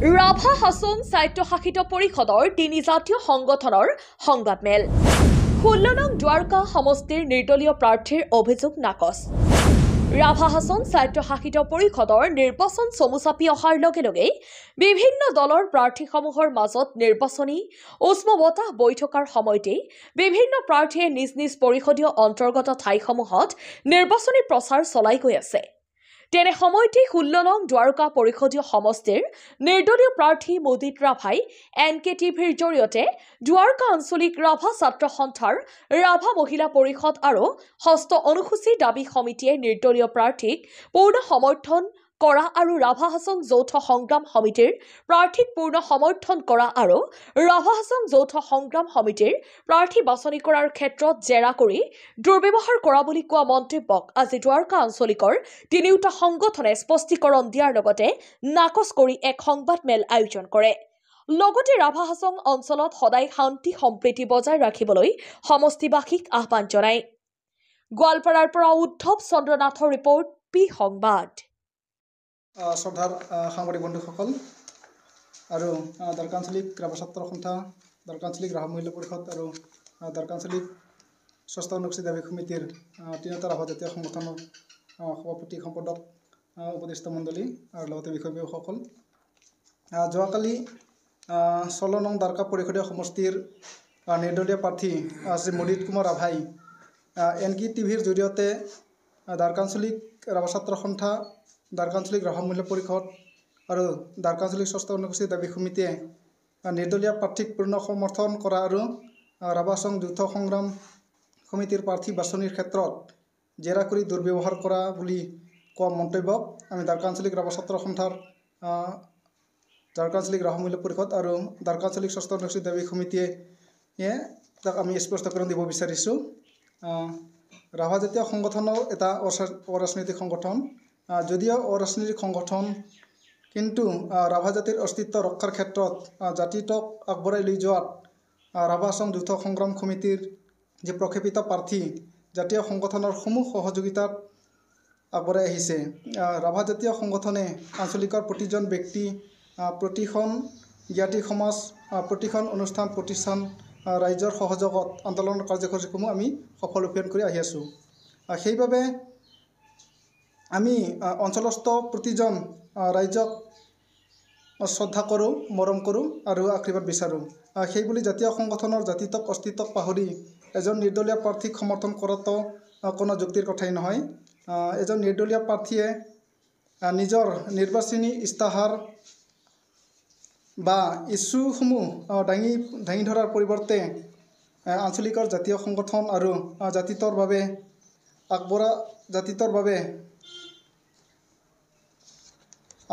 ৰাভা হাছং স্বায়ত্তশাসিত পৰিষদৰ তিনি জাতীয় সংগঠনৰ সংবাদমেল 16 নং দ্বাৰকা সমষ্টিৰ নিৰ্দলীয় প্ৰাৰ্থীৰ অভিযোগ নাকচ ৰাভা হাছং স্বায়ত্তশাসিত পৰিষদৰ নিৰ্বাচন চমুচাপি অহাৰ লগে লগে বিভিন্ন দলৰ প্ৰাৰ্থীসমূহৰ মাজত নিৰ্বাচনী উষ্ম বতাহ বৈ থকাৰ সময়তে বিভিন্ন প্ৰাৰ্থীয়ে নিজ নিজ পৰিষদীয় অন্তৰ্গত ঠাইসমূহত নিৰ্বাচনী প্ৰচাৰ চলাই গৈ আছে। তেনে সময়তে 16 নং দ্বাৰকা পৰিষদীয় সমষ্টিৰ নিৰ্দলীয় প্ৰাৰ্থী মুদিত ৰাভাই NKTVৰ জৰিয়তে দ্বাৰকা আঞ্চলিক ৰাভা ছাত্ৰ সন্থাৰ ৰাভা মহিলা পৰিষদ আৰু ষষ্ঠ অনুসূচী দাবী সমিতিয়ে নিৰ্দলীয় প্ৰাৰ্থীক পূৰ্ণ সমৰ্থন কৰা আৰু ৰাভা হাছং যৌথ সংগ্ৰাম সমিতিৰ প্ৰাৰ্থীক পূৰ্ণ সমৰ্থন কৰা আৰু ৰাভা হাছং যৌথ সংগ্ৰাম সমিতিৰ প্ৰাৰ্থী বাছনি কৰাৰ ক্ষেত্ৰত জেৰা কৰি দুৰ্ব্যৱহাৰ কৰা বুলি কোৱা মন্তব্যক আজি দ্বাৰকা আঞ্চলিকৰ তিনিওটা সংগঠনে স্পষ্টীকৰণ দিয়াৰ লগতে নাকচ কৰি এক সংবাদমেল আয়োজন কৰে। লগতে ৰাভা হাছং অঞ্চলত সদায় শান্তি সম্প্ৰীতি বজাই ৰাখিবলৈ সমষ্টিবাসীক আহ্বান জনায়। গোৱালপাৰাৰ পৰা উদ্ধৱ চন্দ্ৰ নাথৰ ৰিপৰ্ট পি সংবাদ। শ্ৰদ্ধাৰ সাংবাদিক বন্ধুসকল আৰু দ্বাৰকা আঞ্চলিক ৰাভা ছাত্ৰ সন্থা, দ্বাৰকা আঞ্চলিক ৰাভা মহিলা পৰিষদ আৰু দ্বাৰকা আঞ্চলিক ষষ্ঠ অনুসূচী দাবী সমিতিৰ তিনিওটা ৰাভা জাতীয় সংগঠনৰ সভাপতি সম্পাদক উপদেষ্টা মণ্ডলী আৰু লগতে বিষয়ববীয়াসকল, যোৱাকালি 16 নং দ্বাৰকা পৰিষদীয় সমষ্টিৰ নিৰ্দলীয় প্ৰাৰ্থী শ্ৰী মুদিত কুমাৰ ৰাভাই NKTVৰ জৰিয়তে দ্বাৰকা আঞ্চলিক ৰাভা ছাত্ৰ সন্থা, দ্বাৰকা আঞ্চলিক ৰাভা মহিলা পৰিষদ আৰু দ্বাৰকা আঞ্চলিক ষষ্ঠ অনুসূচী দাবী সমিতিয়ে নিৰ্দলীয় প্ৰাৰ্থীক পূৰ্ণ সমৰ্থন কৰা আৰু ৰাভা হাছং যৌথ সংগ্ৰাম সমিতিৰ প্ৰাৰ্থী বাছনিৰ ক্ষেত্ৰত জেৰা কৰি দুৰ্ব্যৱহাৰ কৰা বুলি কোৱা মন্তব্যক আমি দ্বাৰকা আঞ্চলিক ৰাভা ছাত্ৰ সন্থাৰ, দ্বাৰকা আঞ্চলিক ৰাভা মহিলা পৰিষদ আৰু দ্বাৰকা আঞ্চলিক ষষ্ঠ অনুসূচী দাবী সমিতিয়ে তাক আমি স্পষ্টীকৰণ দিব বিচাৰিছোঁ। ৰাভা জাতীয় সংগঠনৰ এটা অৰাজনৈতিক সংগঠন, যদিও অৰাজনৈতিক সংগঠন, কিন্তু ৰাভা জাতিৰ অস্তিত্ব ৰক্ষাৰ ক্ষেত্ৰত জাতিটোক আগবঢ়াই লৈ যোৱাত ৰাভা হাছং যৌথ সংগ্ৰাম সমিতিৰ যি প্ৰক্ষেপিত প্ৰাৰ্থী জাতীয় সংগঠনৰ সমূহ সহযোগিতাত আগবঢ়াই আহিছে। ৰাভা জাতীয় সংগঠনে আঞ্চলিকৰ প্ৰতিজন ব্যক্তি, প্ৰতিখন জ্ঞাতি সমাজ, প্ৰতিখন অনুষ্ঠান প্ৰতিষ্ঠান, ৰাইজৰ সহযোগত আন্দোলনৰ কাৰ্যসূচীসমূহ আমি সফল ৰূপায়ণ কৰি আহি আছোঁ। সেইবাবে আমি অঞ্চলস্থ প্ৰতিজন ৰাইজক শ্ৰদ্ধা কৰোঁ, মৰম কৰোঁ আৰু আশীৰ্বাদ বিচাৰোঁ। সেইবুলি জাতীয় সংগঠনৰ জাতিটোক অস্তিত্বক পাহৰি এজন নিৰ্দলীয় প্ৰাৰ্থীক সমৰ্থন কৰাটো কোনো যুক্তিৰ কথাই নহয়। এজন নিৰ্দলীয় প্ৰাৰ্থীয়ে নিজৰ নিৰ্বাচনী ইস্তাহাৰ বা ইছ্যুসমূহ দাঙি ধৰাৰ পৰিৱৰ্তে আঞ্চলিকৰ জাতীয় সংগঠন আৰু জাতিটোৰ বাবে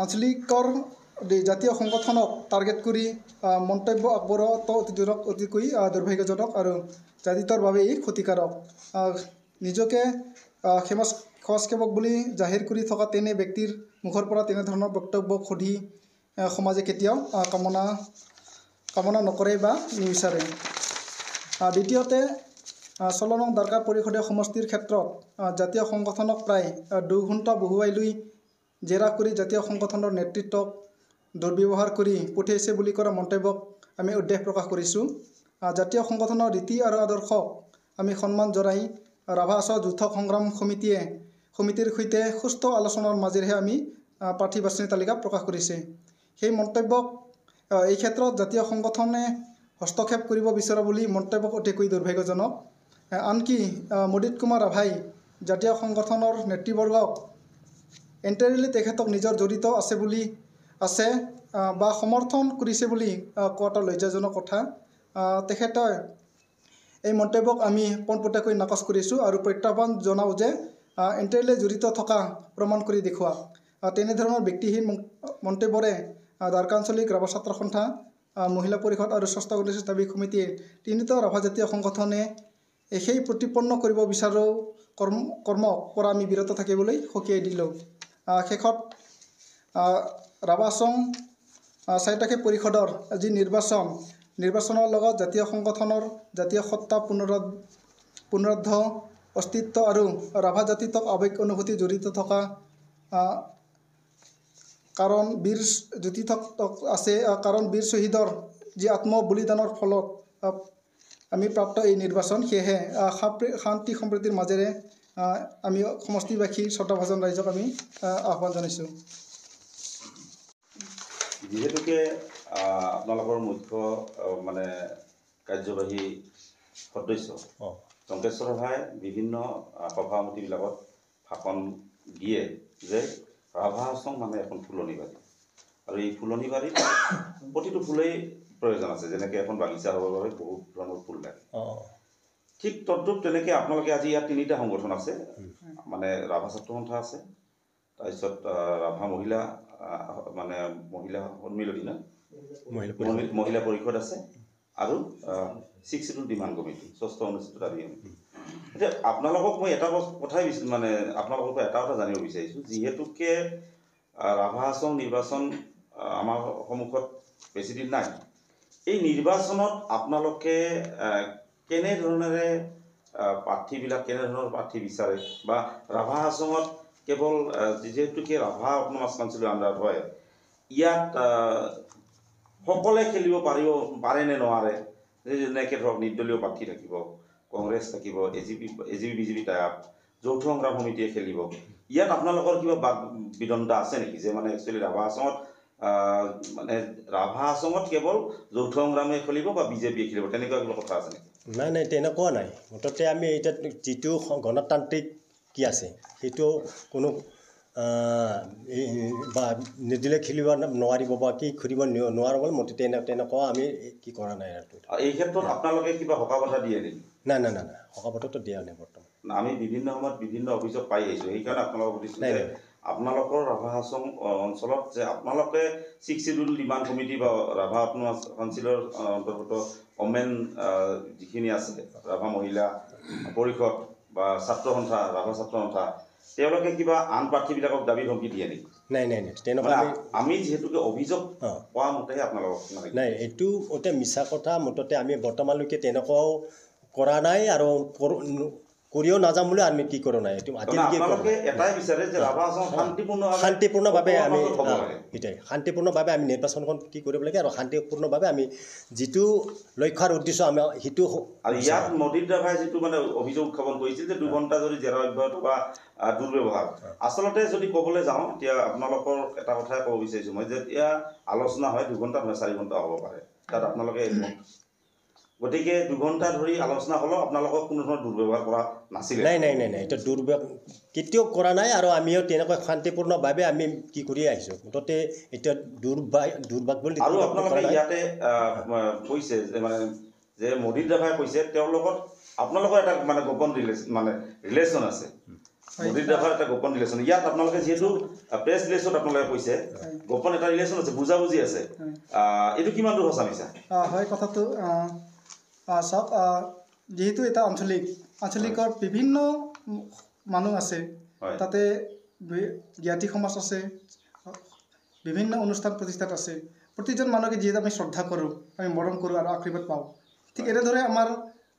আঞ্চলিকৰ জাতীয় সংগঠনক টাৰ্গেট কৰি মন্তব্য আগবঢ়োৱাটো অতিকৈ দুৰ্ভাগ্যজনক আৰু জাতিটোৰ বাবে ই ক্ষতিকাৰক। নিজকে সমাজসেৱক বুলি জাহিৰ কৰি থকা তেনে ব্যক্তিৰ মুখৰ পৰা তেনেধৰণৰ বক্তব্য সুধি সমাজে কেতিয়াও কামনা নকৰে বা নিবিচাৰে। দ্বিতীয়তে, 16 নং দ্বাৰকা পৰিষদীয় সমষ্টিৰ ক্ষেত্ৰত জাতীয় সংগঠনক প্ৰায় 2 ঘণ্টা বহুৱাই লৈ জেৰা কৰি জাতীয় সংগঠনৰ নেতৃত্বক দুৰ্ব্যৱহাৰ কৰি পঠিয়াইছে বুলি কৰা মন্তব্যক আমি উদ্বেগ প্ৰকাশ কৰিছোঁ। জাতীয় সংগঠনৰ ৰীতি আৰু আদৰ্শক আমি সন্মান জনাই ৰাভা হাছং যৌথ সংগ্ৰাম সমিতিৰ সৈতে সুস্থ আলোচনাৰ মাজেৰেহে আমি প্ৰাৰ্থী বাছনি তালিকা প্ৰকাশ কৰিছে। সেই মন্তব্যক এই ক্ষেত্ৰত জাতীয় সংগঠনে হস্তক্ষেপ কৰিব বিচৰা বুলি মন্তব্যক অতিকৈ দুৰ্ভাগ্যজনক। আনকি মুদিত কুমাৰ ৰাভাই জাতীয় সংগঠনৰ নেতৃবৰ্গক এণ্টাৰলি তেখেতক নিজৰ জড়িত আছে বা সমৰ্থন কৰিছে বুলি কোৱাটো লজ্জাজনক কথা। তেখেতে এই মন্তব্যক আমি পোনপটীয়াকৈ নাকচ কৰিছোঁ আৰু প্ৰত্যাহ্বান জনাওঁ যে এণ্টাৰলি জড়িত থকা প্ৰমাণ কৰি দেখুওৱা। তেনেধৰণৰ ব্যক্তিহীন মন্তব্যৰে দ্বাৰকা আঞ্চলিক ৰাভা ছাত্ৰ সন্থা, মহিলা পৰিষদ আৰু ষষ্ঠ অনুসূচী দাবী সমিতিৰ তিনিটা ৰাভা জাতীয় সংগঠনে সেই প্ৰতিপন্ন কৰিব বিচাৰো কৰ্মৰ পৰা আমি বিৰত থাকিবলৈ সকীয়াই দিলোঁ। শেষত ৰাভা হাছং স্বায়ত্তশাসিত পৰিষদৰ যি নিৰ্বাচনৰ লগত জাতীয় সংগঠনৰ জাতীয় সত্তা পুনৰুদ্ধ অস্তিত্ব আৰু ৰাভা জাতিটোক আৱেগ অনুভূতি জড়িত থকা কাৰণ বীৰ জ্যোতি আছে কাৰণ বীৰ শ্বহীদৰ যি আত্মবলিদানৰ ফলত আমি প্ৰাপ্ত এই নিৰ্বাচন সেয়েহে শান্তি সম্প্ৰীতিৰ মাজেৰে আমি সমষ্টিবাসী শ্ৰদ্ধাভাজন ৰাইজক আমি আহ্বান জনাইছোঁ। যিহেতুকে আপোনালোকৰ মুখ্য মানে কাৰ্যবাহী সদস্য টংকেশ্বৰ ৰাভাই বিভিন্ন সভামতিবিলাকত ভাষণ দিয়ে যে ৰাভা হাছং মানে এখন ফুলনি বাৰী আৰু এই ফুলনি বাৰীত প্ৰতিটো ফুলেই প্ৰয়োজন আছে, যেনেকৈ এখন বাগিচা হ'বৰ বাবে বহুত ধৰণৰ ফুল লাগে। ঠিক তদ্ৰূপ তেনেকৈ আপোনালোকে আজি ইয়াত 3টা সংগঠন আছে, মানে ৰাভা ছাত্ৰ সন্থা আছে, তাৰপিছত ৰাভা মহিলা মানে মহিলা সন্মিলনী ন মহিলা পৰিষদ আছে আৰু 6 শিডিউল ডিমাণ্ড কমিটি 6ষ্ঠ অনুষ্ঠিত দাবী সমিতি। এতিয়া আপোনালোকক মই এটা কথাই মানে আপোনালোকৰ পৰা এটা কথা জানিব বিচাৰিছোঁ, যিহেতুকে ৰাভা হাছং নিৰ্বাচন আমাৰ সন্মুখত বেছিদিন নাই, এই নিৰ্বাচনত আপোনালোকে কেনেধৰণেৰে প্ৰাৰ্থীবিলাক কেনেধৰণৰ প্ৰাৰ্থী বিচাৰে বা ৰাভা হাছঙত কেৱল যিহেতুকে ৰাভা অট'নমাছ কাউন্সিলৰ আণ্ডাৰত হয়, ইয়াত সকলোৱে খেলিব পাৰে নে নোৱাৰে, যেনেকৈ ধৰক নিৰ্দলীয় প্ৰাৰ্থী থাকিব, কংগ্ৰেছ থাকিব, এজিপি বিজেপি টাইপ, যৌথ সংগ্ৰাম সমিতিয়ে খেলিব, ইয়াত আপোনালোকৰ কিবা বাক বিদণ্টা আছে নেকি যে মানে একচুৱেলি ৰাভা হাছঙত কেৱল যৌথ সংগ্ৰামে খেলিব বা বিজেপিয়ে খেলিব, তেনেকুৱা কিবা কথা আছে নেকি? নাই তেনেকুৱা নাই। মুঠতে আমি এতিয়া যিটো গণতান্ত্ৰিক কি আছে সেইটো কোনো বা নিৰ্দলীয় খেলিব নোৱাৰিব বা কি কৰিব নোৱাৰিব, মুঠতে তেনেকুৱা আমি কি কৰা নাই। এই ক্ষেত্ৰত আপোনালোকে কিবা সকাহ দিয়ে নেকি? নাই সকাহতো দিয়া নাই বৰ্তমান। আমি বিভিন্ন সময়ত বিভিন্ন অভিযোগ পাই আহিছোঁ, সেইকাৰণে আপোনালোকক সুধিছোঁ যে আপোনালোকৰ ৰাভা হাছং অঞ্চলত যে আপোনালোকে 6 শিডিউল ডিমাণ্ড কমিটি বা ৰাভা অট'নমাছ কাউন্সিলৰ অন্তৰ্গত ওমেন যিখিনি আছে, ৰাভা মহিলা পৰিষদ বা ছাত্ৰ সন্থা, ৰাভা ছাত্ৰ সন্থা, তেওঁলোকে কিবা আন প্ৰাৰ্থীবিলাকক দাবী ধমকি দিয়ে নেকি? নাই তেনেকুৱা আমি যিহেতুকে অভিযোগ পোৱা মতেহে আপোনালোকক নাই, এইটো এতিয়া মিছা কথা। মুঠতে আমি বৰ্তমানলৈকে তেনেকুৱাও কৰা নাই আৰু কৰিও নাযাম বুলি আমি কি কৰা নাই। এইটো এটাই বিচাৰে যে ৰাভা হাছং শান্তিপূৰ্ণভাৱে আমি শান্তিপূৰ্ণভাৱে আমি নিৰ্বাচনখন কি কৰিব লাগে আৰু শান্তিপূৰ্ণভাৱে আমি যিটো লক্ষ্য আৰু উদ্দেশ্য আমি সেইটো। আৰু ইয়াত নদীৰ ৰাভাই যিটো মানে অভিযোগ উত্থাপন কৰিছিল যে 2 ঘণ্টা যদি জেৰা অব্যাহত বা দুৰ্ব্যৱহাৰ, আচলতে যদি ক'বলৈ যাওঁ এতিয়া আপোনালোকৰ এটা কথাই ক'ব বিচাৰিছোঁ মই, যেতিয়া আলোচনা হয় 2 ঘণ্টা নহয় 4 ঘণ্টা হ'ব পাৰে, তাত আপোনালোকে গতিকে 2 ঘণ্টা ধৰি আলোচনা হ'লেও আপোনালোকক কোনো ধৰণৰ দুৰ্ব্যৱহাৰ কৰা নাছিলে? নাই এটা দুৰ্ব্যৱহাৰ কেতিয়াও কৰা নাই আৰু আমিও তেনেকৈ শান্তিপূৰ্ণভাৱে আমি কি কৰি আহিছোঁ। মুঠতে এতিয়া দুৰ্ভাগ্য বুলি আৰু আপোনালোকে ইয়াতে কৈছে যে মানে যে মোদী ৰাভাই কৈছে তেওঁৰ লগত আপোনালোকৰ এটা মানে গোপন ৰিলেশ্যন আছে, মোদী ৰাভাৰ এটা গোপন ৰিলেশ্যন। ইয়াত আপোনালোকে যিহেতু প্ৰেছ ৰিলেশ্যনত আপোনালোকে কৈছে গোপন এটা ৰিলেশ্যন আছে, বুজাবুজি আছে, এইটো কিমান দূৰ সঁচা মিছা? হয়, কথাটো চাওক, যিহেতু এটা আঞ্চলিকৰ বিভিন্ন মানুহ আছে, তাতে জ্ঞাতি সমাজ আছে, বিভিন্ন অনুষ্ঠান প্ৰতিষ্ঠান আছে, প্ৰতিজন মানুহকে যিহেতু আমি শ্ৰদ্ধা কৰোঁ, আমি মৰম কৰোঁ আৰু আশীৰ্বাদ পাওঁ, ঠিক এনেদৰে আমাৰ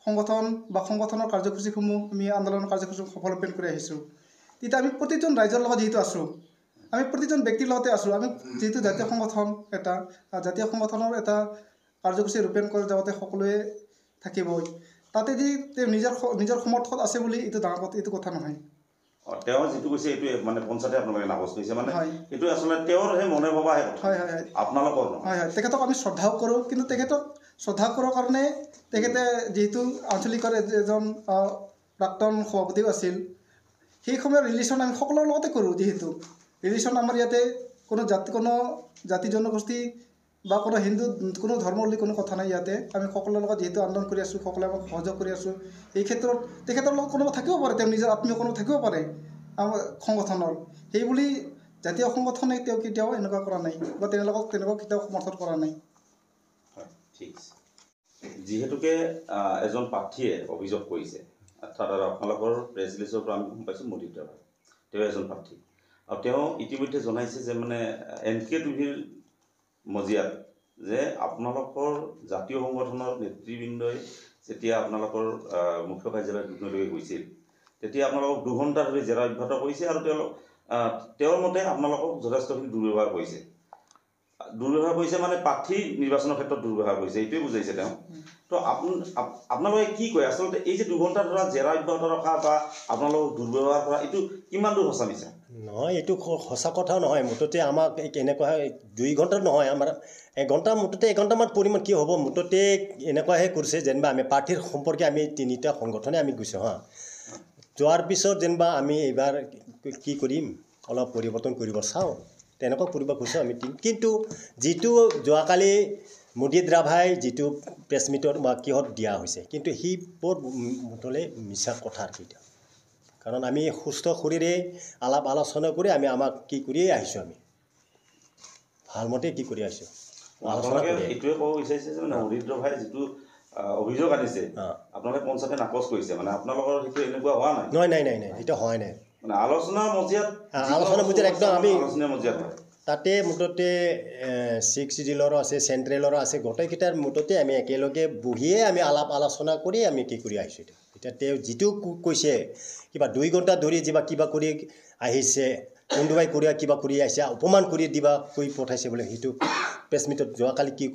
সংগঠন বা সংগঠনৰ কাৰ্যসূচীসমূহ আমি আন্দোলনৰ কাৰ্যসূচী সফলৰূপে কৰি আহিছোঁ। তেতিয়া আমি প্ৰতিজন ৰাইজৰ লগত যিহেতু আছোঁ, আমি প্ৰতিজন ব্যক্তিৰ লগতে আছোঁ, আমি যিহেতু জাতীয় সংগঠনৰ এটা কাৰ্যসূচী ৰূপায়ণ কৰি যাওঁতে সকলোৱে থাকিবই, তাতে যি তেওঁ নিজৰ সমৰ্থন আছে বুলি এইটো ডাঙৰ কথা, এইটো কথা নহয়। তেওঁ যিটো কৈছে এইটো মানে পঞ্চায়তে আপোনালোকে নাকচ কৰিছে, মানে এইটো আচলতে তেওঁৰ সেই মনে ভবা আপোনালোকৰ হয়। তেখেতক আমি শ্ৰদ্ধাও কৰোঁ, কিন্তু তেখেতক শ্ৰদ্ধা কৰাৰ কাৰণে তেখেতে যিহেতু আঞ্চলিকৰ এজন প্ৰাক্তন সভাপতিও আছিল, সেই সময়ৰ ৰিলেশ্যন আমি সকলোৰে লগতে কৰোঁ। যিহেতু ৰিলেশ্যন আমাৰ ইয়াতে কোনো জাতি জনগোষ্ঠী বা কোনো হিন্দু কোনো ধৰ্ম বুলি কোনো কথা নাই। ইয়াতে আমি সকলোৰে লগত যিহেতু আন্দোলন কৰি আছোঁ, সকলোৱে আমাক সহযোগ কৰি আছোঁ। এই ক্ষেত্ৰত তেখেতৰ লগত কোনোবা থাকিব পাৰে, তেওঁ নিজৰ আত্মীয় কোনো থাকিব পাৰে আমাৰ সংগঠনৰ, সেইবুলি জাতীয় সংগঠনে তেওঁ কেতিয়াও এনেকুৱা কৰা নাই বা তেওঁলোকক তেনেকুৱা কেতিয়াও সমৰ্থন কৰা নাই। ঠিক আছে, যিহেতুকে এজন প্ৰাৰ্থীয়ে অভিযোগ কৰিছে, অৰ্থাৎ আপোনালোকৰ প্ৰেছ ৰিলিজৰ পৰা আমি গম পাইছোঁ মোদী ৰাভা তেওঁ এজন প্ৰাৰ্থী, আৰু তেওঁ ইতিমধ্যে জনাইছে যে মানে NK-টিভিৰ মজিয়াত যে আপোনালোকৰ জাতীয় সংগঠনৰ নেতৃবৃন্দই যেতিয়া আপোনালোকৰ মুখ্য কাৰ্যালয়ত দুৰ্নীতিলৈ গৈছিল, তেতিয়া আপোনালোকক 2 ঘণ্টা ধৰি জেৰা অব্যাহত কৰিছে আৰু তেওঁলোক তেওঁৰ মতে আপোনালোকক যথেষ্টখিনি দুৰ্ব্যৱহাৰ কৰিছে মানে প্ৰাৰ্থী নিৰ্বাচনৰ ক্ষেত্ৰত দুৰ্ব্যৱহাৰ কৰিছে এইটোৱে বুজাইছে তেওঁ তো আপোনালোকে কি কয় আচলতে এই যে 2 ঘণ্টা ধৰা জেৰা অব্যাহত ৰখা বা আপোনালোকক দুৰ্ব্যৱহাৰ কৰা এইটো কিমান দূৰ সঁচা মিছা নহয় এইটো সঁচা কথাও নহয় মুঠতে আমাক এনেকুৱা 2 ঘণ্টা নহয় আমাৰ 1 ঘণ্টা মুঠতে 1 ঘণ্টামান পৰিমাণ কি হ'ব মুঠতে এনেকুৱাহে কৰিছে যেনিবা আমি প্ৰাৰ্থীৰ সম্পৰ্কে আমি 3টা সংগঠনে আমি গৈছোঁ হা যোৱাৰ পিছত যেনিবা আমি এইবাৰ কি কৰিম অলপ পৰিৱৰ্তন কৰিব চাওঁ তেনেকুৱা কৰিব খুজিছোঁ আমি কিন্তু যিটো যোৱাকালি মুদিত ৰাভাই যিটো প্ৰেছ মিটৰ বা কিহত দিয়া হৈছে কিন্তু সি বৰ মুঠলে মিছা কথা আৰু কেতিয়া কাৰণ আমি সুস্থ শৰীৰে আলাপ আলোচনা কৰি আমি আমাক কি কৰিয়ে আহিছোঁ আমি ভালমতে কি কৰি আহিছোঁ এইটোৱে ক'ব বিচাৰিছে যে মুদিত ৰাভাই যিটো অভিযোগ আনিছে আপোনালোকে পঞ্চায়তে নাকচ কৰিছে মানে আপোনালোকৰ সেইটো এনেকুৱা হোৱা নাই নাই সেইটো হোৱা নাই মানে আলোচনা মজিয়াত একদম আমি আলোচনা মজিয়াত তাতে মুঠতে 6 জিলৰো আছে চেণ্ট্ৰেলৰো আছে গোটেইকেইটাৰ মুঠতে আমি একেলগে বহিয়ে আমি আলাপ আলোচনা কৰি আমি কি কৰি আহিছোঁ এতিয়া তেওঁ যিটো কৈছে কিবা 2 ঘণ্টা ধৰি কিবা কৰি আহিছে কোনোবাই কিবা কৰি আহিছে অপমান কৰি দিবা কৈ পঠাইছে বোলে সেইটো প্ৰেছ মিটত যোৱাকালি কি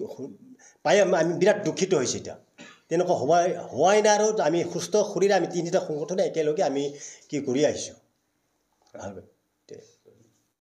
পাই আমি বিৰাট দুখিত হৈছোঁ এতিয়া তেনেকুৱা হোৱাই নাই আৰু আমি সুস্থ শৰীৰে আমি 3টা সংগঠনে একেলগে আমি কি কৰি আহিছোঁ